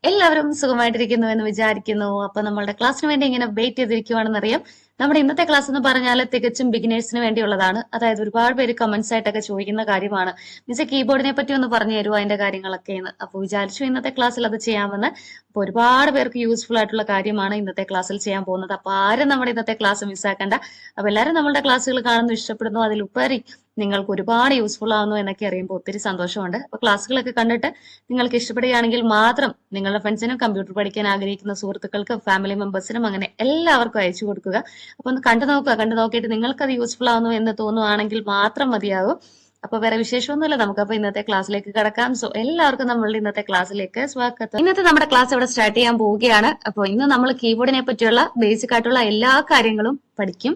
എല്ലാവരും സുഖമായിട്ടിരിക്കുന്നു എന്ന് വിചാരിക്കുന്നു. അപ്പൊ നമ്മളുടെ ക്ലാസ്സിന് വേണ്ടി ഇങ്ങനെ വെയിറ്റ് ചെയ്തിരിക്കുവാണെന്നറിയാം. നമ്മുടെ ഇന്നത്തെ ക്ലാസ് എന്ന് പറഞ്ഞാൽ തികച്ചും ബിഗിനേഴ്സിന് വേണ്ടിയുള്ളതാണ്. അതായത് ഒരുപാട് പേര് കമന്റ്സ് ആയിട്ടൊക്കെ ചോദിക്കുന്ന കാര്യമാണ്, മിസ്സേ കീബോർഡിനെ പറ്റി ഒന്ന് പറഞ്ഞു തരുമോ അതിന്റെ കാര്യങ്ങളൊക്കെ എന്ന്. അപ്പൊ വിചാരിച്ചു ഇന്നത്തെ ക്ലാസ്സിൽ അത് ചെയ്യാമെന്ന്. അപ്പൊ ഒരുപാട് പേർക്ക് യൂസ്ഫുൾ ആയിട്ടുള്ള കാര്യമാണ് ഇന്നത്തെ ക്ലാസ്സിൽ ചെയ്യാൻ പോകുന്നത്. അപ്പൊ ആരും നമ്മുടെ ഇന്നത്തെ ക്ലാസ് മിസ്സാക്കണ്ട. അപ്പൊ എല്ലാവരും നമ്മളുടെ ക്ലാസ്സുകൾ കാണുന്നു, ഇഷ്ടപ്പെടുന്നു, അതിലുപരി നിങ്ങൾക്ക് ഒരുപാട് യൂസ്ഫുൾ ആവുന്നു എന്നൊക്കെ അറിയുമ്പോൾ ഒത്തിരി സന്തോഷമുണ്ട്. അപ്പൊ ക്ലാസ്സുകളൊക്കെ കണ്ടിട്ട് നിങ്ങൾക്ക് ഇഷ്ടപ്പെടുകയാണെങ്കിൽ മാത്രം നിങ്ങളുടെ ഫ്രണ്ട്സിനും കമ്പ്യൂട്ടർ പഠിക്കാൻ ആഗ്രഹിക്കുന്ന സുഹൃത്തുക്കൾക്ക്, ഫാമിലി മെമ്പേഴ്സിനും അങ്ങനെ എല്ലാവർക്കും അയച്ചു കൊടുക്കുക. അപ്പൊ ഒന്ന് കണ്ടു നോക്കുക. കണ്ടു നോക്കിയിട്ട് നിങ്ങൾക്ക് അത് യൂസ്ഫുൾ ആവുന്നു എന്ന് തോന്നുവാണെങ്കിൽ മാത്രം മതിയാകും. അപ്പൊ വേറെ വിശേഷമൊന്നുമില്ല, നമുക്കപ്പോ ഇന്നത്തെ ക്ലാസ്സിലേക്ക് കടക്കാം. സോ എല്ലാവർക്കും നമ്മളുടെ ഇന്നത്തെ ക്ലാസ്സിലേക്ക് സ്വാഗതം. ഇന്നത്തെ നമ്മുടെ ക്ലാസ് ഇവിടെ സ്റ്റാർട്ട് ചെയ്യാൻ പോവുകയാണ്. അപ്പോൾ ഇന്ന് നമ്മൾ കീബോർഡിനെ പറ്റിയുള്ള ബേസിക് ആയിട്ടുള്ള എല്ലാ കാര്യങ്ങളും പഠിക്കും.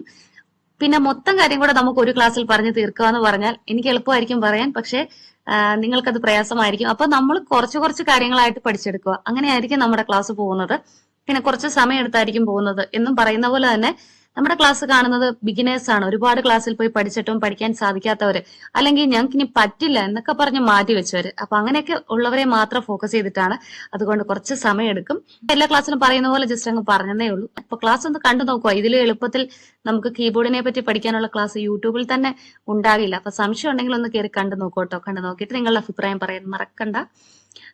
പിന്നെ മൊത്തം കാര്യം കൂടെ നമുക്ക് ഒരു ക്ലാസ്സിൽ പറഞ്ഞു തീർക്കുക എന്ന് പറഞ്ഞാൽ എനിക്ക് എളുപ്പമായിരിക്കും പറയാൻ, പക്ഷെ നിങ്ങൾക്കത് പ്രയാസമായിരിക്കും. അപ്പൊ നമ്മൾ കുറച്ച് കുറച്ച് കാര്യങ്ങളായിട്ട് പഠിച്ചെടുക്കുക, അങ്ങനെയായിരിക്കും നമ്മുടെ ക്ലാസ് പോകുന്നത്. പിന്നെ കുറച്ച് സമയം എടുത്തായിരിക്കും പോകുന്നത് എന്നും പറയുന്ന പോലെ തന്നെ നമ്മുടെ ക്ലാസ് കാണുന്നത് ബിഗിനേഴ്സ് ആണ്. ഒരുപാട് ക്ലാസ്സിൽ പോയി പഠിച്ചിട്ടും പഠിക്കാൻ സാധിക്കാത്തവര്, അല്ലെങ്കിൽ ഞങ്ങൾക്ക് ഇനി പറ്റില്ല എന്നൊക്കെ പറഞ്ഞ് മാറ്റി വെച്ചവര്, അപ്പൊ അങ്ങനെയൊക്കെ ഉള്ളവരെ മാത്രം ഫോക്കസ് ചെയ്തിട്ടാണ്. അതുകൊണ്ട് കുറച്ച് സമയം എടുക്കും. എല്ലാ ക്ലാസ്സിലും പറയുന്ന പോലെ ജസ്റ്റ് അങ്ങ് പറഞ്ഞതേ ഉള്ളൂ. അപ്പൊ ക്ലാസ് ഒന്ന് കണ്ടു നോക്കുക. ഇതിൽ എളുപ്പത്തിൽ നമുക്ക് കീബോർഡിനെ പറ്റി പഠിക്കാനുള്ള ക്ലാസ് യൂട്യൂബിൽ തന്നെ ഉണ്ടാകില്ല. അപ്പൊ സംശയം ഉണ്ടെങ്കിൽ ഒന്ന് കയറി കണ്ടു നോക്കോട്ടോ. കണ്ടു നോക്കിയിട്ട് നിങ്ങളുടെ അഭിപ്രായം പറയാൻ മറക്കണ്ട.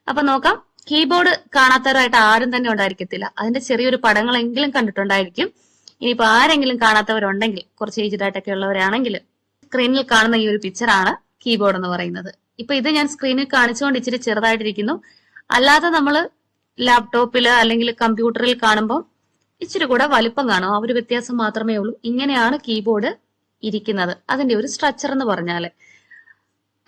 അപ്പൊ നോക്കാം. കീബോർഡ് കാണാത്തവരായിട്ട് ആരും തന്നെ ഉണ്ടായിരിക്കത്തില്ല. അതിന്റെ ചെറിയൊരു പടങ്ങളെങ്കിലും കണ്ടിട്ടുണ്ടായിരിക്കും. ഇനിയിപ്പോ ആരെങ്കിലും കാണാത്തവരുണ്ടെങ്കിൽ, കുറച്ച് ഏജ്ഡ് ആയിട്ടൊക്കെ ഉള്ളവരാണെങ്കിൽ, സ്ക്രീനിൽ കാണുന്ന ഈ ഒരു പിക്ചറാണ് കീബോർഡ് എന്ന് പറയുന്നത്. ഇപ്പൊ ഇത് ഞാൻ സ്ക്രീനിൽ കാണിച്ചുകൊണ്ട് ഇച്ചിരി ചെറുതായിട്ടിരിക്കുന്നു. അല്ലാതെ നമ്മൾ ലാപ്ടോപ്പില് അല്ലെങ്കിൽ കമ്പ്യൂട്ടറിൽ കാണുമ്പോൾ ഇച്ചിരി കൂടെ വലിപ്പം കാണും. ആ ഒരു വ്യത്യാസം മാത്രമേ ഉള്ളൂ. ഇങ്ങനെയാണ് കീബോർഡ് ഇരിക്കുന്നത്, അതിന്റെ ഒരു സ്ട്രക്ചർ എന്ന് പറഞ്ഞാല്.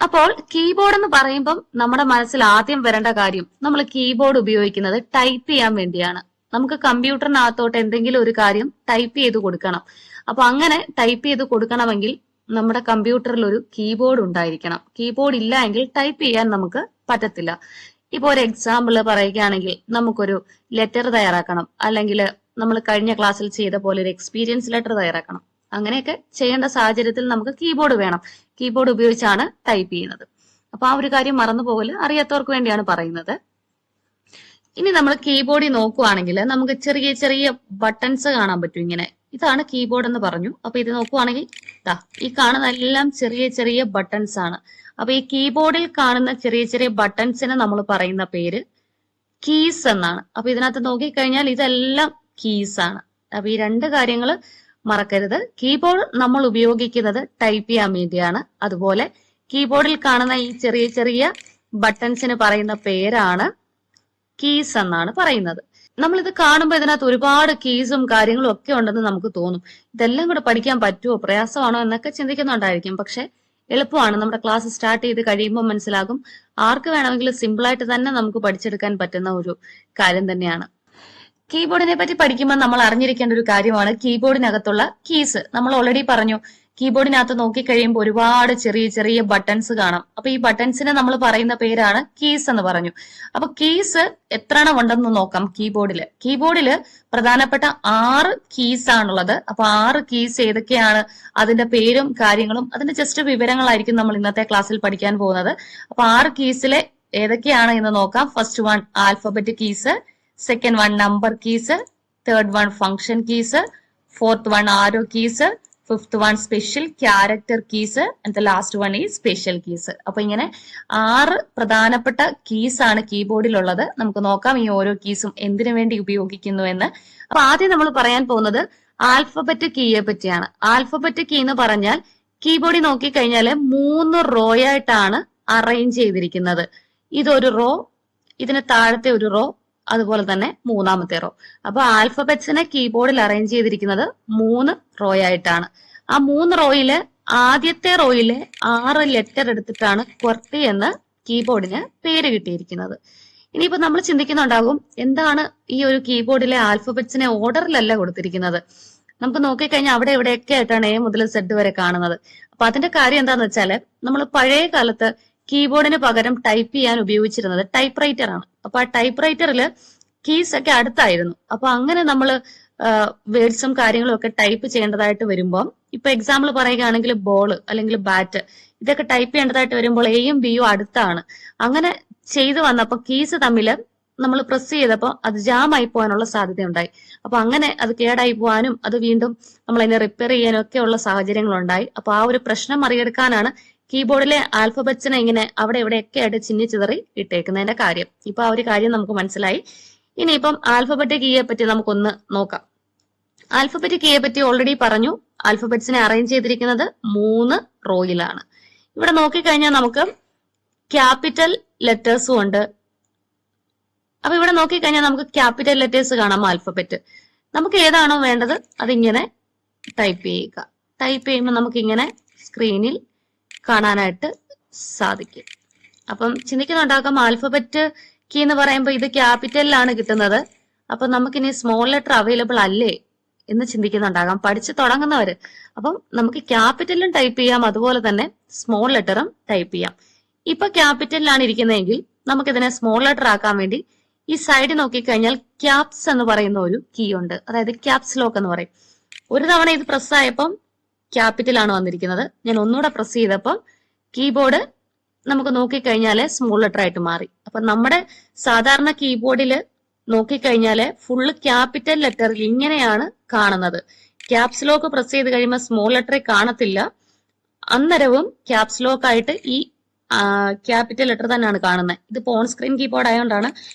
അപ്പോൾ കീബോർഡ് എന്ന് പറയുമ്പം നമ്മുടെ മനസ്സിൽ ആദ്യം വരേണ്ട കാര്യം, നമ്മൾ കീബോർഡ് ഉപയോഗിക്കുന്നത് ടൈപ്പ് ചെയ്യാൻ വേണ്ടിയാണ്. നമുക്ക് കമ്പ്യൂട്ടറിനകത്തോട്ട് എന്തെങ്കിലും ഒരു കാര്യം ടൈപ്പ് ചെയ്ത് കൊടുക്കണം. അപ്പൊ അങ്ങനെ ടൈപ്പ് ചെയ്ത് കൊടുക്കണമെങ്കിൽ നമ്മുടെ കമ്പ്യൂട്ടറിൽ ഒരു കീബോർഡ് ഉണ്ടായിരിക്കണം. കീബോർഡ് ഇല്ല എങ്കിൽ ടൈപ്പ് ചെയ്യാൻ നമുക്ക് പറ്റത്തില്ല. ഇപ്പൊ ഒരു എക്സാമ്പിൾ പറയുകയാണെങ്കിൽ, നമുക്കൊരു ലെറ്റർ തയ്യാറാക്കണം, അല്ലെങ്കിൽ നമ്മൾ കഴിഞ്ഞ ക്ലാസ്സിൽ ചെയ്ത പോലെ ഒരു എക്സ്പീരിയൻസ് ലെറ്റർ തയ്യാറാക്കണം. അങ്ങനെയൊക്കെ ചെയ്യേണ്ട സാഹചര്യത്തിൽ നമുക്ക് കീബോർഡ് വേണം. കീബോർഡ് ഉപയോഗിച്ചാണ് ടൈപ്പ് ചെയ്യുന്നത്. അപ്പൊ ആ ഒരു കാര്യം മറന്നു പോകല്, അറിയാത്തവർക്ക് വേണ്ടിയാണ് പറയുന്നത്. ഇനി നമ്മൾ കീബോർഡിൽ നോക്കുവാണെങ്കിൽ നമുക്ക് ചെറിയ ചെറിയ ബട്ടൺസ് കാണാൻ പറ്റും. ഇങ്ങനെ ഇതാണ് കീബോർഡ് എന്ന് പറഞ്ഞു. അപ്പൊ ഇത് നോക്കുവാണെങ്കിൽ ഈ കാണുന്ന എല്ലാം ചെറിയ ചെറിയ ബട്ടൺസ് ആണ്. അപ്പൊ ഈ കീബോർഡിൽ കാണുന്ന ചെറിയ ചെറിയ ബട്ടൺസിന് നമ്മൾ പറയുന്ന പേര് കീസ് എന്നാണ്. അപ്പൊ ഇതിനകത്ത് നോക്കിക്കഴിഞ്ഞാൽ ഇതെല്ലാം കീസ് ആണ്. അപ്പൊ ഈ രണ്ട് കാര്യങ്ങൾ മറക്കരുത്. കീബോർഡ് നമ്മൾ ഉപയോഗിക്കുന്നത് ടൈപ്പ് ചെയ്യാൻ വേണ്ടിയാണ്. അതുപോലെ കീബോർഡിൽ കാണുന്ന ഈ ചെറിയ ചെറിയ ബട്ടൺസിന് പറയുന്ന പേരാണ് കീസ് എന്നാണ് പറയുന്നത്. നമ്മളിത് കാണുമ്പോൾ ഇതിനകത്ത് ഒരുപാട് കീസും കാര്യങ്ങളും ഒക്കെ ഉണ്ടെന്ന് നമുക്ക് തോന്നും. ഇതെല്ലാം കൂടെ പഠിക്കാൻ പറ്റുമോ, പ്രയാസമാണോ എന്നൊക്കെ ചിന്തിക്കുന്നുണ്ടായിരിക്കും. പക്ഷെ എളുപ്പമാണ്. നമ്മുടെ ക്ലാസ് സ്റ്റാർട്ട് ചെയ്ത് കഴിയുമ്പോൾ മനസ്സിലാകും. ആർക്ക് വേണമെങ്കിലും സിമ്പിളായിട്ട് തന്നെ നമുക്ക് പഠിച്ചെടുക്കാൻ പറ്റുന്ന ഒരു കാര്യം തന്നെയാണ്. കീബോർഡിനെ പറ്റി പഠിക്കുമ്പോൾ നമ്മൾ അറിഞ്ഞിരിക്കേണ്ട ഒരു കാര്യമാണ് കീബോർഡിനകത്തുള്ള കീസ്. നമ്മൾ ഓൾറെഡി പറഞ്ഞു, കീബോർഡിനകത്ത് നോക്കിക്കഴിയുമ്പോൾ ഒരുപാട് ചെറിയ ചെറിയ ബട്ടൺസ് കാണാം. അപ്പൊ ഈ ബട്ടൺസിനെ നമ്മൾ പറയുന്ന പേരാണ് കീസ് എന്ന് പറഞ്ഞു. അപ്പൊ കീസ് എത്ര എണ്ണം ഉണ്ടെന്ന് നോക്കാം. കീബോർഡില് പ്രധാനപ്പെട്ട 6 കീസ് ആണുള്ളത്. അപ്പൊ 6 കീസ് ഏതൊക്കെയാണ്, അതിന്റെ പേരും കാര്യങ്ങളും അതിന്റെ ജസ്റ്റ് വിവരങ്ങളായിരിക്കും നമ്മൾ ഇന്നത്തെ ക്ലാസ്സിൽ പഠിക്കാൻ പോകുന്നത്. അപ്പൊ 6 കീസിലെ ഏതൊക്കെയാണ് എന്ന് നോക്കാം. First one alphabet keys, second one number keys, third one function keys, fourth one arrow keys, fifth one special character keys, and the last one ഈ സ്പെഷ്യൽ കീസ്. അപ്പൊ ഇങ്ങനെ 6 പ്രധാനപ്പെട്ട കീസ് ആണ് കീബോർഡിലുള്ളത്. നമുക്ക് നോക്കാം ഈ ഓരോ കീസും എന്തിനു വേണ്ടി ഉപയോഗിക്കുന്നു എന്ന്. അപ്പൊ ആദ്യം നമ്മൾ പറയാൻ പോകുന്നത് ആൽഫബറ്റ് കീയെ പറ്റിയാണ്. ആൽഫബറ്റ് കീ എന്ന് പറഞ്ഞാൽ കീബോർഡിൽ നോക്കിക്കഴിഞ്ഞാൽ 3 റോ ആയിട്ടാണ് അറേഞ്ച് ചെയ്തിരിക്കുന്നത്. ഇതൊരു റോ, ഇതിന് താഴത്തെ ഒരു റോ, അതുപോലെ തന്നെ മൂന്നാമത്തെ റോ. അപ്പൊ ആൽഫബറ്റ്സിനെ കീബോർഡിൽ അറേഞ്ച് ചെയ്തിരിക്കുന്നത് 3 റോ ആയിട്ടാണ്. ആ 3 റോയില് ആദ്യത്തെ റോയിലെ 6 ലെറ്റർ എടുത്തിട്ടാണ് ക്വർട്ടി എന്ന് കീബോർഡിന് പേര് കിട്ടിയിരിക്കുന്നത്. ഇനിയിപ്പോ നമ്മൾ ചിന്തിക്കുന്നുണ്ടാകും, എന്താണ് ഈ ഒരു കീബോർഡിലെ ആൽഫബറ്റ്സിനെ ഓർഡറിലല്ല കൊടുത്തിരിക്കുന്നത്. നമുക്ക് നോക്കിക്കഴിഞ്ഞാൽ അവിടെ ഇവിടെയൊക്കെ ആയിട്ടാണ് എ മുതൽ സെഡ് വരെ കാണുന്നത്. അപ്പൊ അതിന്റെ കാര്യം എന്താന്ന് വെച്ചാല്, നമ്മൾ പഴയ കാലത്ത് കീബോർഡിന് പകരം ടൈപ്പ് ചെയ്യാൻ ഉപയോഗിച്ചിരുന്നത് ടൈപ്പ് റൈറ്റർ ആണ്. അപ്പൊ ആ ടൈപ്പ് റൈറ്ററിൽ കീസ് ഒക്കെ അടുത്തായിരുന്നു. അപ്പൊ അങ്ങനെ നമ്മൾ വേർഡ്സും കാര്യങ്ങളും ഒക്കെ ടൈപ്പ് ചെയ്യേണ്ടതായിട്ട് വരുമ്പോൾ, ഇപ്പൊ എക്സാമ്പിൾ പറയുകയാണെങ്കിൽ ബോൾ അല്ലെങ്കിൽ ബാറ്റ്, ഇതൊക്കെ ടൈപ്പ് ചെയ്യേണ്ടതായിട്ട് വരുമ്പോൾ എയും ബിയും അടുത്താണ്. അങ്ങനെ ചെയ്തു വന്നപ്പോ കീസ് തമ്മിൽ നമ്മൾ പ്രസ് ചെയ്തപ്പോൾ അത് ജാം ആയി പോകാനുള്ള സാധ്യത ഉണ്ടായി. അപ്പൊ അങ്ങനെ അത് കേടായി പോകാനും അത് വീണ്ടും നമ്മൾ അതിനെ റിപ്പയർ ചെയ്യാനും ഒക്കെ ഉള്ള സാഹചര്യങ്ങൾ ഉണ്ടായി. അപ്പൊ ആ ഒരു പ്രശ്നം മറികടക്കാനാണ് കീബോർഡിലെ ആൽഫബറ്റ്സിനെ ഇങ്ങനെ അവിടെ ഇവിടെയൊക്കെ ആയിട്ട് ചിന്നിച്ചിതറി ഇട്ടേക്കുന്നതിന്റെ കാര്യം. ഇപ്പൊ ആ ഒരു കാര്യം നമുക്ക് മനസ്സിലായി. ഇനിയിപ്പം ആൽഫബറ്റിക് കീയെ പറ്റി നമുക്കൊന്ന് നോക്കാം. ആൽഫബറ്റിക് കീയെ പറ്റി ഓൾറെഡി പറഞ്ഞു. ആൽഫബറ്റ്സിനെ അറേഞ്ച് ചെയ്തിരിക്കുന്നത് 3 റോയിലാണ്. ഇവിടെ നോക്കിക്കഴിഞ്ഞാൽ നമുക്ക് ക്യാപിറ്റൽ ലെറ്റേഴ്സും ഉണ്ട്. അപ്പൊ ഇവിടെ നോക്കിക്കഴിഞ്ഞാൽ നമുക്ക് ക്യാപിറ്റൽ ലെറ്റേഴ്സ് കാണാം ആൽഫബറ്റ്. നമുക്ക് ഏതാണോ വേണ്ടത് അതിങ്ങനെ ടൈപ്പ് ചെയ്യുക. ടൈപ്പ് ചെയ്യുമ്പോൾ നമുക്ക് ഇങ്ങനെ സ്ക്രീനിൽ കാണാനായിട്ട് സാധിക്കും. അപ്പം ചിന്തിക്കുന്നുണ്ടാക്കാം ആൽഫബറ്റ് കീ എന്ന് പറയുമ്പോൾ ഇത് ക്യാപിറ്റലിലാണ് കിട്ടുന്നത്, അപ്പൊ നമുക്കിനി സ്മോൾ ലെറ്റർ അവൈലബിൾ അല്ലേ എന്ന് ചിന്തിക്കുന്നുണ്ടാകാം പഠിച്ചു തുടങ്ങുന്നവര്. അപ്പം നമുക്ക് ക്യാപിറ്റലും ടൈപ്പ് ചെയ്യാം, അതുപോലെ തന്നെ സ്മോൾ ലെറ്ററും ടൈപ്പ് ചെയ്യാം. ഇപ്പൊ ക്യാപിറ്റലിലാണ് ഇരിക്കുന്നതെങ്കിൽ നമുക്കിതിനെ സ്മോൾ ലെറ്റർ ആക്കാൻ വേണ്ടി ഈ സൈഡ് നോക്കിക്കഴിഞ്ഞാൽ ക്യാപ്സ് എന്ന് പറയുന്ന ഒരു കീ ഉണ്ട്, അതായത് ക്യാപ്സ് ലോക്ക് എന്ന് പറയും. ഒരു തവണ ഇത് പ്രസ് ആയപ്പം ക്യാപിറ്റലാണ് വന്നിരിക്കുന്നത്. ഞാൻ ഒന്നുകൂടെ പ്രസ് ചെയ്തപ്പം കീബോർഡ് നമുക്ക് നോക്കിക്കഴിഞ്ഞാല് സ്മോൾ ലെറ്റർ ആയിട്ട് മാറി. അപ്പൊ നമ്മുടെ സാധാരണ കീബോർഡിൽ നോക്കിക്കഴിഞ്ഞാല് ഫുള്ള് ക്യാപിറ്റൽ ലെറ്റർ ഇങ്ങനെയാണ് കാണുന്നത്. ക്യാപ്സ് ലോക്ക് പ്രസ് ചെയ്ത് കഴിയുമ്പോൾ സ്മോൾ ലെറ്ററെ കാണത്തില്ല. അന്നേരവും ക്യാപ്സ് ലോക്ക് ആയിട്ട് ഈ ക്യാപിറ്റൽ ലെറ്റർ തന്നെയാണ് കാണുന്നത്. ഇത് ഓൺ സ്ക്രീൻ കീബോർഡ് ആയതുകൊണ്ടാണ്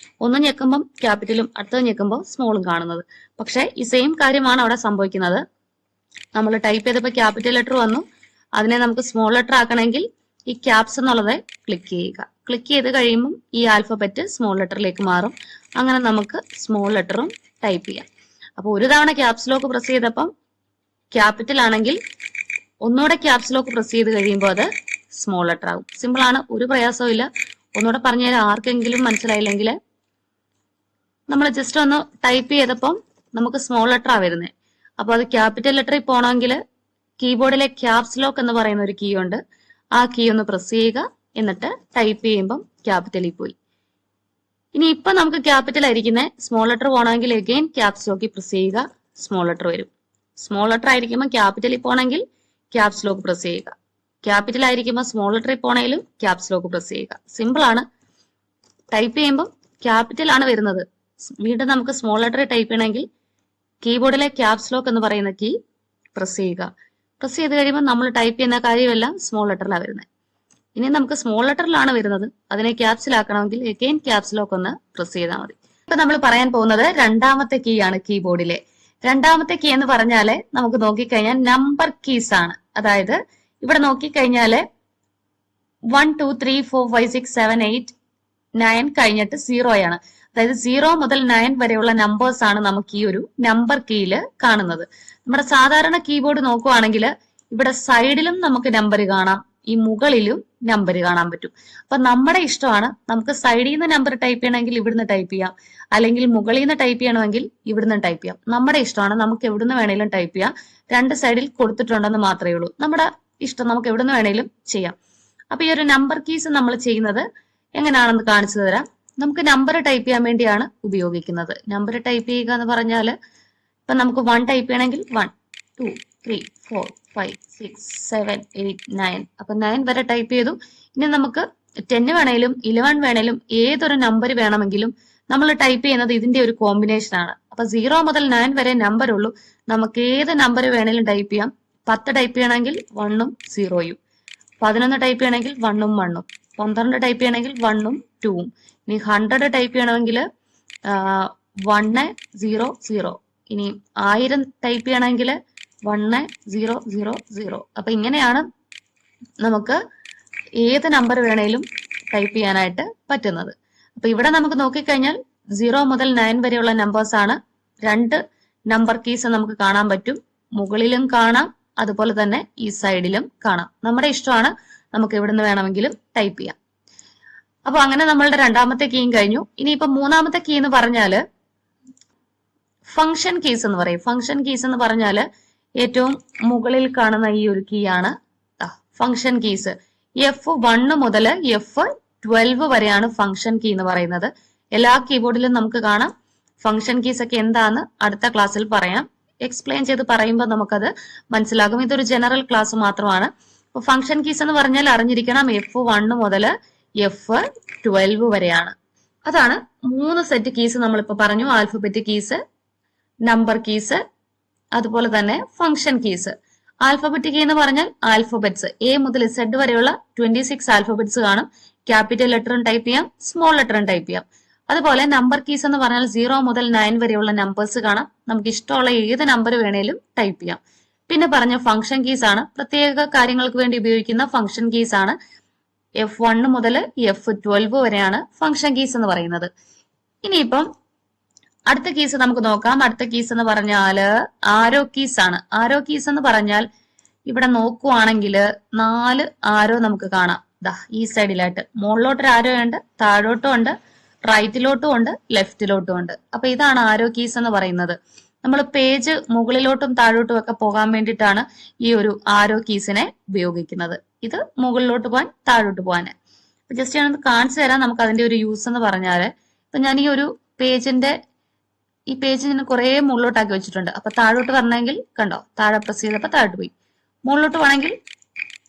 ഒന്ന് ഞെക്കുമ്പം ക്യാപിറ്റലും അടുത്തത് ഞെക്കുമ്പോൾ സ്മോളും കാണുന്നത്. പക്ഷെ ഈ സെയിം കാര്യമാണ് അവിടെ സംഭവിക്കുന്നത്. നമ്മൾ ടൈപ്പ് ചെയ്തപ്പോൾ ക്യാപിറ്റൽ ലെറ്റർ വന്നു, അതിനെ നമുക്ക് സ്മോൾ ലെറ്റർ ആക്കണമെങ്കിൽ ഈ ക്യാപ്സ് എന്നുള്ളത് ക്ലിക്ക് ചെയ്യുക. ക്ലിക്ക് ചെയ്ത് കഴിയുമ്പോൾ ഈ ആൽഫബറ്റ് സ്മോൾ ലെറ്ററിലേക്ക് മാറും. അങ്ങനെ നമുക്ക് സ്മോൾ ലെറ്ററും ടൈപ്പ് ചെയ്യാം. അപ്പൊ ഒരു തവണ ക്യാപ്സ് ലോക്ക് പ്രസ് ചെയ്തപ്പം ക്യാപിറ്റൽ ആണെങ്കിൽ ഒന്നുകൂടെ ക്യാപ്സ് ലോക്ക് പ്രസ് ചെയ്ത് കഴിയുമ്പോൾ അത് സ്മോൾ ലെറ്റർ ആകും. സിമ്പിൾ ആണ്, ഒരു പ്രയാസവും ഇല്ല. ഒന്നുകൂടെ പറഞ്ഞുതരാം ആർക്കെങ്കിലും മനസ്സിലായില്ലെങ്കിൽ. നമ്മൾ ജസ്റ്റ് ഒന്ന് ടൈപ്പ് ചെയ്തപ്പം നമുക്ക് സ്മോൾ ലെറ്റർ ആ വരുന്നത്. അപ്പൊ അത് ക്യാപിറ്റൽ ലെറ്ററിൽ പോകണമെങ്കിൽ കീബോർഡിലെ ക്യാപ്സ് ലോക്ക് എന്ന് പറയുന്ന ഒരു കീ ഉണ്ട്. ആ കീ ഒന്ന് പ്രസ് ചെയ്യുക, എന്നിട്ട് ടൈപ്പ് ചെയ്യുമ്പം ക്യാപിറ്റലിൽ പോയി. ഇനി ഇപ്പൊ നമുക്ക് ക്യാപിറ്റൽ ആയിരിക്കുന്നത്, സ്മോൾ ലെറ്റർ പോകണമെങ്കിൽ അഗെയിൻ ക്യാപ്സ് ലോക്ക് പ്രസ് ചെയ്യുക, സ്മോൾ ലെറ്റർ വരും. സ്മോൾ ലെറ്റർ ആയിരിക്കുമ്പോൾ ക്യാപിറ്റലിൽ പോകണമെങ്കിൽ ക്യാപ്സ് ലോക്ക് പ്രസ് ചെയ്യുക. ക്യാപിറ്റൽ ആയിരിക്കുമ്പോൾ സ്മോൾ ലെറ്ററിൽ പോകണമെങ്കിലും ക്യാപ്സ് ലോക്ക് പ്രസ് ചെയ്യുക. സിമ്പിൾ ആണ്. ടൈപ്പ് ചെയ്യുമ്പോൾ ക്യാപിറ്റൽ ആണ് വരുന്നത്. വീണ്ടും നമുക്ക് സ്മോൾ ലെറ്ററിൽ ടൈപ്പ് ചെയ്യണമെങ്കിൽ കീബോർഡിലെ ക്യാപ്സ് ലോക്ക് എന്ന് പറയുന്ന കീ പ്രസ് ചെയ്യുക. പ്രസ് ചെയ്ത് കഴിയുമ്പോൾ നമ്മൾ ടൈപ്പ് ചെയ്യുന്ന കാര്യമെല്ലാം സ്മോൾ ലെറ്ററിലാണ് വരുന്നത്. ഇനി നമുക്ക് സ്മോൾ ലെറ്ററിലാണ് വരുന്നത്, അതിനെ ക്യാപ്സിലാക്കണമെങ്കിൽ അഗെയിൻ ക്യാപ്സ് ലോക്ക് ഒന്ന് പ്രസ് ചെയ്താൽ മതി. ഇപ്പൊ നമ്മൾ പറയാൻ പോകുന്നത് രണ്ടാമത്തെ കീ ആണ് കീബോർഡിലെ. രണ്ടാമത്തെ കീ എന്ന് പറഞ്ഞാല് നമുക്ക് നോക്കിക്കഴിഞ്ഞാൽ നമ്പർ കീസ് ആണ്. അതായത് ഇവിടെ നോക്കിക്കഴിഞ്ഞാല് 1 2 3 4 5 6 7 8 9 കഴിഞ്ഞിട്ട് 0 ആണ്. അതായത് 0 മുതൽ 9 വരെയുള്ള നമ്പേഴ്സ് ആണ് നമുക്ക് ഈ ഒരു നമ്പർ കീയില് കാണുന്നത്. നമ്മുടെ സാധാരണ കീബോർഡ് നോക്കുവാണെങ്കിൽ ഇവിടെ സൈഡിലും നമുക്ക് നമ്പർ കാണാം, ഈ മുകളിലും നമ്പർ കാണാൻ പറ്റും. അപ്പൊ നമ്മുടെ ഇഷ്ടമാണ്, നമുക്ക് സൈഡിൽ നിന്ന് നമ്പർ ടൈപ്പ് ചെയ്യണമെങ്കിൽ ഇവിടുന്ന് ടൈപ്പ് ചെയ്യാം, അല്ലെങ്കിൽ മുകളിൽ നിന്ന് ടൈപ്പ് ചെയ്യണമെങ്കിൽ ഇവിടുന്ന് ടൈപ്പ് ചെയ്യാം. നമ്മുടെ ഇഷ്ടമാണ്, നമുക്ക് എവിടുന്ന് വേണേലും ടൈപ്പ് ചെയ്യാം. രണ്ട് സൈഡിൽ കൊടുത്തിട്ടുണ്ടെന്ന് മാത്രമേ ഉള്ളൂ. നമ്മുടെ ഇഷ്ടം, നമുക്ക് എവിടുന്ന് വേണേലും ചെയ്യാം. അപ്പൊ ഈ ഒരു നമ്പർ കീസ് നമ്മൾ ചെയ്യുന്നത് എങ്ങനെയാണെന്ന് കാണിച്ചു തരാം. നമുക്ക് നമ്പർ ടൈപ്പ് ചെയ്യാൻ വേണ്ടിയാണ് ഉപയോഗിക്കുന്നത്. നമ്പർ ടൈപ്പ് ചെയ്യുക എന്ന് പറഞ്ഞാൽ ഇപ്പൊ നമുക്ക് 1 ടൈപ്പ് ചെയ്യണമെങ്കിൽ 1 2 3 4 5 6 7 8 9. അപ്പൊ 9 വരെ ടൈപ്പ് ചെയ്തു. ഇനി നമുക്ക് 10 വേണേലും 11 വേണേലും ഏതൊരു നമ്പർ വേണമെങ്കിലും നമ്മൾ ടൈപ്പ് ചെയ്യുന്നത് ഇതിന്റെ ഒരു കോമ്പിനേഷൻ ആണ്. അപ്പൊ 0 മുതൽ 9 വരെ നമ്പർ ഉള്ളൂ. നമുക്ക് ഏത് നമ്പർ വേണേലും ടൈപ്പ് ചെയ്യാം. 10 ടൈപ്പ് ചെയ്യണമെങ്കിൽ 1ഉം 0യും, 11 ടൈപ്പ് ചെയ്യണമെങ്കിൽ 1ഉം 1ഉം, 12 ടൈപ്പ് ചെയ്യണമെങ്കിൽ 1ഉം 2ഉം. ഇനി 100 ടൈപ്പ് ചെയ്യണമെങ്കിൽ 1 0 0. ഇനി 1000 ടൈപ്പ് ചെയ്യണമെങ്കിൽ 1 0 0 0. അപ്പൊ ഇങ്ങനെയാണ് നമുക്ക് ഏത് നമ്പർ വേണേലും ടൈപ്പ് ചെയ്യാനായിട്ട് പറ്റുന്നത്. അപ്പൊ ഇവിടെ നമുക്ക് നോക്കിക്കഴിഞ്ഞാൽ 0 മുതൽ 9 വരെയുള്ള നമ്പേഴ്സ് ആണ്. 2 നമ്പർ കീസ് നമുക്ക് കാണാൻ പറ്റും, മുകളിലും കാണാം, അതുപോലെ തന്നെ ഈ സൈഡിലും കാണാം. നമ്മുടെ ഇഷ്ടമാണ്, നമുക്ക് എവിടുന്ന് വേണമെങ്കിലും ടൈപ്പ് ചെയ്യാം. അപ്പൊ അങ്ങനെ നമ്മളുടെ രണ്ടാമത്തെ കീയും കഴിഞ്ഞു. ഇനിയിപ്പോ മൂന്നാമത്തെ കീ എന്ന് പറഞ്ഞാല് ഫംഗ്ഷൻ കീസ് എന്ന് പറയും. ഫംഗ്ഷൻ കീസ് എന്ന് പറഞ്ഞാല് ഏറ്റവും മുകളിൽ കാണുന്ന ഈ ഒരു കീ ആണ് ഫംഗ്ഷൻ കീസ്. F1 മുതൽ F12 വരെയാണ് ഫംഗ്ഷൻ കീ എന്ന് പറയുന്നത്. എല്ലാ കീബോർഡിലും നമുക്ക് കാണാം. ഫംഗ്ഷൻ കീസ് ഒക്കെ എന്താന്ന് അടുത്ത ക്ലാസ്സിൽ പറയാം. എക്സ്പ്ലെയിൻ ചെയ്ത് പറയുമ്പോൾ നമുക്കത് മനസ്സിലാകും. ഇതൊരു ജനറൽ ക്ലാസ് മാത്രമാണ്. അപ്പൊ ഫംഗ്ഷൻ കീസ് എന്ന് പറഞ്ഞാൽ അറിഞ്ഞിരിക്കണം F1 മുതൽ F12 വരെയാണ്. അതാണ് 3 സെറ്റ് കീസ് നമ്മളിപ്പോ പറഞ്ഞു. ആൽഫബറ്റിക് കീസ്, നമ്പർ കീസ്, അതുപോലെ തന്നെ ഫംഗ്ഷൻ കീസ്. ആൽഫബറ്റിക് കീ എന്ന് പറഞ്ഞാൽ ആൽഫബറ്റ്സ് എ മുതൽ സെഡ് വരെയുള്ള 26 ആൽഫബറ്റ്സ് കാണും. ക്യാപിറ്റൽ ലെറ്ററും ടൈപ്പ് ചെയ്യാം, സ്മോൾ ലെറ്ററും ടൈപ്പ് ചെയ്യാം. അതുപോലെ നമ്പർ കീസ് എന്ന് പറഞ്ഞാൽ 0 മുതൽ 9 വരെയുള്ള നമ്പേഴ്സ് കാണാം. നമുക്ക് ഇഷ്ടമുള്ള ഏത് നമ്പർ വേണേലും ടൈപ്പ് ചെയ്യാം. പിന്നെ പറഞ്ഞ ഫംഗ്ഷൻ കീസ് ആണ്, പ്രത്യേക കാര്യങ്ങൾക്ക് വേണ്ടി ഉപയോഗിക്കുന്ന ഫംഗ്ഷൻ കീസ് ആണ്. F1 മുതൽ F12 വരെയാണ് ഫംഗ്ഷൻ കീസ് എന്ന് പറയുന്നത്. ഇനിയിപ്പം അടുത്ത കീസ് നമുക്ക് നോക്കാം. അടുത്ത കീസ് എന്ന് പറഞ്ഞാൽ ആരോ കീസ് ആണ്. ആരോ കീസ് എന്ന് പറഞ്ഞാൽ ഇവിടെ നോക്കുവാണെങ്കിൽ 4 ആരോ നമുക്ക് കാണാം. ദാ ഈ സൈഡിലായിട്ട് മുകളിലോട്ടൊരു ആരോ ഉണ്ട്, താഴോട്ടും ഉണ്ട്, റൈറ്റിലോട്ടും ഉണ്ട്, ലെഫ്റ്റിലോട്ടും ഉണ്ട്. അപ്പൊ ഇതാണ് ആരോ കീസ് എന്ന് പറയുന്നത്. നമ്മൾ പേജ് മുകളിലോട്ടും താഴോട്ടും ഒക്കെ പോകാൻ വേണ്ടിയിട്ടാണ് ഈ ഒരു ആരോ കീസിനെ ഉപയോഗിക്കുന്നത്. ഇത് മുകളിലോട്ട് പോകാൻ, താഴോട്ട് പോകാൻ. അപ്പൊ ജസ്റ്റ് ഞാനൊന്ന് കാണിച്ചു തരാം നമുക്ക് അതിന്റെ ഒരു യൂസ് എന്ന് പറഞ്ഞാല്. ഇപ്പൊ ഞാൻ ഈ ഒരു ഈ പേജ് ഞാൻ കുറെ മുകളിലോട്ടാക്കി വെച്ചിട്ടുണ്ട്. അപ്പൊ താഴോട്ട് വരണമെങ്കിൽ കണ്ടോ, താഴെ പ്രസ് ചെയ്തപ്പോ താഴോട്ട് പോയി. മുകളിലോട്ട് വേണമെങ്കിൽ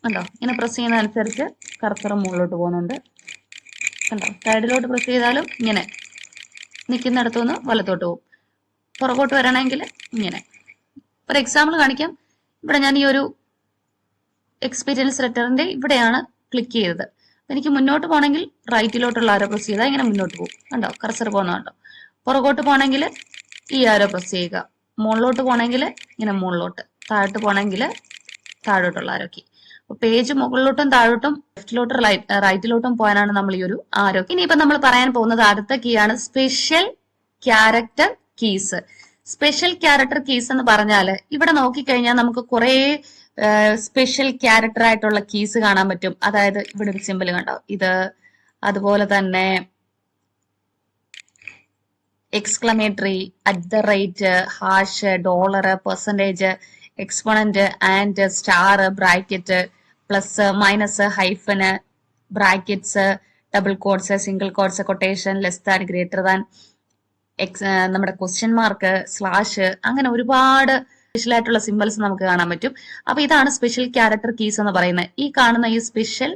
കണ്ടോ, ഇങ്ങനെ പ്രസ് ചെയ്യുന്ന അനുസരിച്ച് കർസർ മുകളിലോട്ട് പോകുന്നുണ്ട്. കണ്ടോ, സൈഡിലോട്ട് പ്രസ് ചെയ്താലും ഇങ്ങനെ നിൽക്കുന്നിടത്തുനിന്ന് വലത്തോട്ട് പോകും. പുറകോട്ട് വരണമെങ്കിൽ ഇങ്ങനെ. ഫോർ എക്സാമ്പിൾ കാണിക്കാം. ഇവിടെ ഞാൻ ഈ ഒരു എക്സ്പീരിയൻസ് ലെറ്ററിന്റെ ഇവിടെയാണ് ക്ലിക്ക് ചെയ്തത്. എനിക്ക് മുന്നോട്ട് പോകണമെങ്കിൽ റൈറ്റിലോട്ടുള്ള ആരോ പ്രസ് ചെയ്താൽ ഇങ്ങനെ മുന്നോട്ട് പോകും. കണ്ടോ, കർസർ പോകുന്ന കണ്ടോ. പുറകോട്ട് പോകണമെങ്കിൽ ഈ ആരോ പ്രസ് ചെയ്യുക. മുകളിലോട്ട് പോകണമെങ്കിൽ ഇങ്ങനെ മുകളിലോട്ട്, താഴോട്ട് പോകണമെങ്കിൽ താഴോട്ടുള്ള ആരോ കീ. അപ്പൊ പേജ് മുകളിലോട്ടും താഴോട്ടും ലെഫ്റ്റിലോട്ടും റൈറ്റിലോട്ടും പോകാനാണ് നമ്മൾ ഈ ഒരു ആരോ. ഇനിയിപ്പോ നമ്മൾ പറയാൻ പോകുന്നത് അടുത്ത കീ ആണ് special character keys. Special character keys എന്ന് പറഞ്ഞാൽ ഇവിടെ നോക്കിക്കഴിഞ്ഞാൽ നമുക്ക് കുറെ സ്പെഷ്യൽ ക്യാരക്ടർ ആയിട്ടുള്ള കീസ് കാണാൻ പറ്റും. അതായത് ഇവിടെ ഒരു സിമ്പിൾ കണ്ടോ, ഇത്, അതുപോലെ തന്നെ exclamatory, @, hash, dollar, percentage, exponent, and, star, bracket, plus, minus, hyphen, brackets, double quotes, single quotes, quotation, less than, greater than, നമ്മുടെ ക്വസ്റ്റ്യൻ മാർക്ക്, സ്ലാഷ്, അങ്ങനെ ഒരുപാട് സ്പെഷ്യൽ ആയിട്ടുള്ള സിമ്പിൾസ് നമുക്ക് കാണാൻ പറ്റും. അപ്പൊ ഇതാണ് സ്പെഷ്യൽ ക്യാരക്ടർ കീസ് എന്ന് പറയുന്നത്. ഈ കാണുന്ന ഈ സ്പെഷ്യൽ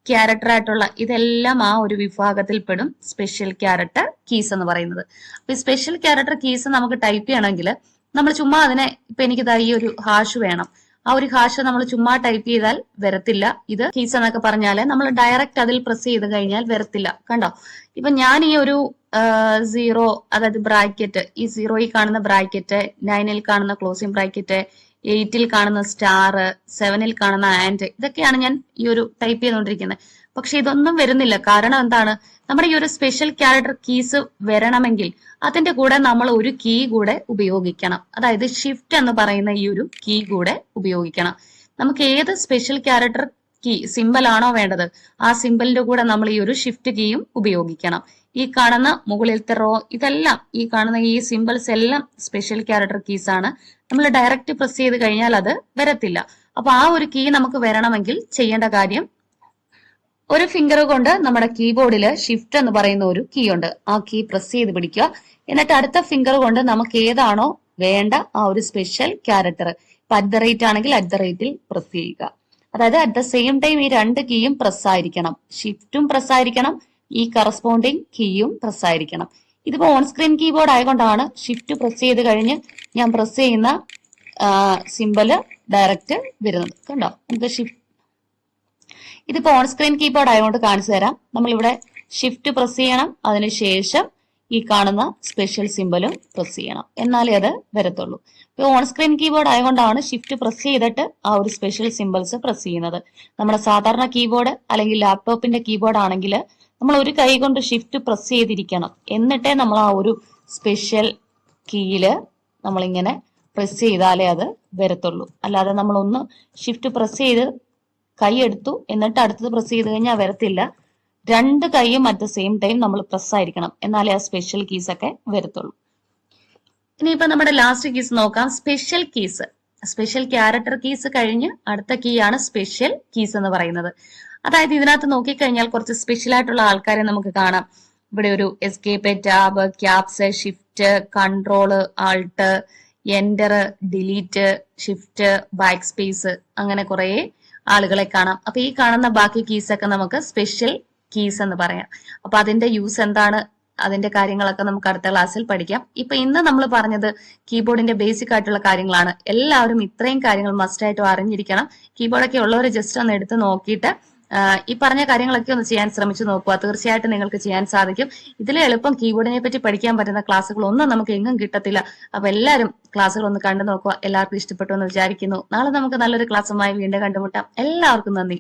ക്യാരക്ടർ ആയിട്ടുള്ള ഇതെല്ലാം ആ ഒരു വിഭാഗത്തിൽ പെടും, സ്പെഷ്യൽ ക്യാരക്ടർ കീസ് എന്ന് പറയുന്നത്. അപ്പൊ ഈ സ്പെഷ്യൽ ക്യാരക്ടർ കീസ് നമുക്ക് ടൈപ്പ് ചെയ്യണമെങ്കിൽ നമ്മൾ ചുമ്മാ അതിനെ, ഇപ്പൊ എനിക്ക് ഈ ഒരു ഹാഷ് വേണം, ആ ഒരു ഹാഷ് നമ്മൾ ചുമ്മാ ടൈപ്പ് ചെയ്താൽ വരത്തില്ല. ഇത് കീസ് എന്നൊക്കെ പറഞ്ഞാല് നമ്മൾ ഡയറക്റ്റ് അതിൽ പ്രസ് ചെയ്ത് കഴിഞ്ഞാൽ വരത്തില്ല. കണ്ടോ, ഇപ്പൊ ഞാൻ ഈ ഒരു 0, അതായത് ബ്രാക്കറ്റ്, ഈ 0 കാണുന്ന ബ്രാക്കറ്റ്, 9 കാണുന്ന ക്ലോസിംഗ് ബ്രാക്കറ്റ്, 8 കാണുന്ന സ്റ്റാർ, 7 കാണുന്ന ആൻഡ്, ഇതൊക്കെയാണ് ഞാൻ ഈ ഒരു ടൈപ്പ് ചെയ്തുകൊണ്ടിരിക്കുന്നത്. പക്ഷെ ഇതൊന്നും വരുന്നില്ല. കാരണം എന്താണ്, നമ്മുടെ ഈ ഒരു സ്പെഷ്യൽ ക്യാരക്ടർ കീസ് വരണമെങ്കിൽ അതിന്റെ കൂടെ നമ്മൾ ഒരു കീ കൂടെ ഉപയോഗിക്കണം. അതായത് ഷിഫ്റ്റ് എന്ന് പറയുന്ന ഈ ഒരു കീ കൂടെ ഉപയോഗിക്കണം. നമുക്ക് ഏത് സ്പെഷ്യൽ ക്യാരക്ടർ കീ സിമ്പിൾ ആണോ വേണ്ടത്, ആ സിമ്പിളിന്റെ കൂടെ നമ്മൾ ഈ ഒരു ഷിഫ്റ്റ് കീയും ഉപയോഗിക്കണം. ഈ കാണുന്ന മുകളിലത്തെ റോ, ഇതെല്ലാം ഈ കാണുന്ന ഈ സിമ്പിൾസ് എല്ലാം സ്പെഷ്യൽ ക്യാരക്ടർ കീസ് ആണ്. നമ്മൾ ഡയറക്റ്റ് പ്രസ് ചെയ്ത് കഴിഞ്ഞാൽ അത് വരത്തില്ല. അപ്പൊ ആ ഒരു കീ നമുക്ക് വരണമെങ്കിൽ ചെയ്യേണ്ട കാര്യം, ഒരു ഫിംഗർ കൊണ്ട് നമ്മുടെ കീബോർഡിൽ ഷിഫ്റ്റ് എന്ന് പറയുന്ന ഒരു കീ ഉണ്ട്, ആ കീ പ്രസ് ചെയ്ത് പിടിക്കുക. എന്നിട്ട് അടുത്ത ഫിംഗർ കൊണ്ട് നമുക്ക് ഏതാണോ വേണ്ട ആ ഒരു സ്പെഷ്യൽ ക്യാരക്ടർ, ഇപ്പൊ @ ആണെങ്കിൽ @ൽ പ്രസ് ചെയ്യുക. അതായത് അറ്റ് ദ സെയിം ടൈം ഈ രണ്ട് കീയും പ്രസ് ആയിരിക്കണം, ഷിഫ്റ്റും പ്രസ് ആയിരിക്കണം, ഈ കറസ്പോണ്ടിങ് കീയും പ്രസ് ആയിരിക്കണം. ഇതിപ്പോ ഓൺ സ്ക്രീൻ കീബോർഡ് ആയതുകൊണ്ടാണ് ഷിഫ്റ്റ് പ്രസ് ചെയ്ത് കഴിഞ്ഞ് ഞാൻ പ്രസ് ചെയ്യുന്ന സിമ്പല് ഡയറക്റ്റ് വരുന്നത്. കണ്ടോ, നമുക്ക് ഷിഫ്റ്റ്, ഇതിപ്പോ ഓൺ സ്ക്രീൻ കീബോർഡ് ആയതുകൊണ്ട് കാണിച്ചു തരാം. നമ്മളിവിടെ ഷിഫ്റ്റ് പ്രസ് ചെയ്യണം, അതിനുശേഷം ഈ കാണുന്ന സ്പെഷ്യൽ സിമ്പലും പ്രസ് ചെയ്യണം, എന്നാലേ അത് വരത്തുള്ളൂ. ഇപ്പൊ ഓൺ സ്ക്രീൻ കീബോർഡ് ആയതുകൊണ്ടാണ് ഷിഫ്റ്റ് പ്രസ് ചെയ്തിട്ട് ആ ഒരു സ്പെഷ്യൽ സിമ്പിൾസ് പ്രസ് ചെയ്യുന്നത്. നമ്മുടെ സാധാരണ കീബോർഡ് അല്ലെങ്കിൽ ലാപ്ടോപ്പിന്റെ കീബോർഡ് ആണെങ്കിൽ നമ്മൾ ഒരു കൈ കൊണ്ട് ഷിഫ്റ്റ് പ്രസ് ചെയ്തിരിക്കണം, എന്നിട്ടേ നമ്മൾ ആ ഒരു സ്പെഷ്യൽ കീയില് നമ്മളിങ്ങനെ പ്രസ് ചെയ്താലേ അത് വരത്തുള്ളൂ. അല്ലാതെ നമ്മളൊന്ന് ഷിഫ്റ്റ് പ്രസ് ചെയ്ത് കൈ എടുത്തു എന്നിട്ട് അടുത്തത് പ്രസ് ചെയ്ത് കഴിഞ്ഞാൽ വരത്തില്ല. രണ്ട് കൈയും അറ്റ് ദ സെയിം ടൈം നമ്മൾ പ്രസ് ആയിരിക്കണം, എന്നാലേ ആ സ്പെഷ്യൽ കീസ് ഒക്കെ വരത്തുള്ളൂ. ഇനിയിപ്പോ നമ്മുടെ ലാസ്റ്റ് കീസ് നോക്കാം, special keys. Special character keys കഴിഞ്ഞ് അടുത്ത കീ ആണ് സ്പെഷ്യൽ കീസ് എന്ന് പറയുന്നത്. അതായത് ഇതിനകത്ത് നോക്കിക്കഴിഞ്ഞാൽ കുറച്ച് സ്പെഷ്യൽ ആയിട്ടുള്ള ആൾക്കാരെ നമുക്ക് കാണാം. ഇവിടെ ഒരു escape, tab, caps, shift, control, Alt, enter, delete, shift, back space, അങ്ങനെ കുറെ ആളുകളെ കാണാം. അപ്പൊ ഈ കാണുന്ന ബാക്കി കീസ് ഒക്കെ നമുക്ക് സ്പെഷ്യൽ കീസ് എന്ന് പറയാം. അപ്പൊ അതിന്റെ യൂസ് എന്താണ് അതിന്റെ കാര്യങ്ങളൊക്കെ നമുക്ക് അടുത്ത ക്ലാസ്സിൽ പഠിക്കാം. ഇപ്പൊ ഇന്ന് നമ്മൾ പറഞ്ഞത് കീബോർഡിന്റെ ബേസിക് ആയിട്ടുള്ള കാര്യങ്ങളാണ്. എല്ലാവരും ഇത്രയും കാര്യങ്ങൾ മസ്റ്റ് ആയിട്ടും അറിഞ്ഞിരിക്കണം. കീബോർഡൊക്കെ ഉള്ളവർ ജസ്റ്റ് ഒന്ന് എടുത്ത് നോക്കിയിട്ട് ഈ പറഞ്ഞ കാര്യങ്ങളൊക്കെ ഒന്ന് ചെയ്യാൻ ശ്രമിച്ചു നോക്കുക. തീർച്ചയായിട്ടും നിങ്ങൾക്ക് ചെയ്യാൻ സാധിക്കും. ഇതിലെ എളുപ്പം കീബോർഡിനെ പറ്റി പഠിക്കാൻ പറ്റുന്ന ക്ലാസ്സുകൾ ഒന്നും നമുക്ക് എങ്ങും കിട്ടത്തില്ല. അപ്പൊ എല്ലാവരും ക്ലാസ്സുകൾ ഒന്ന് കണ്ടു നോക്കുക. എല്ലാവർക്കും ഇഷ്ടപ്പെട്ടു എന്ന് വിചാരിക്കുന്നു. നാളെ നമുക്ക് നല്ലൊരു ക്ലാസ്സുമായി വീണ്ടും കണ്ടുമുട്ടാം. എല്ലാവർക്കും നന്ദി.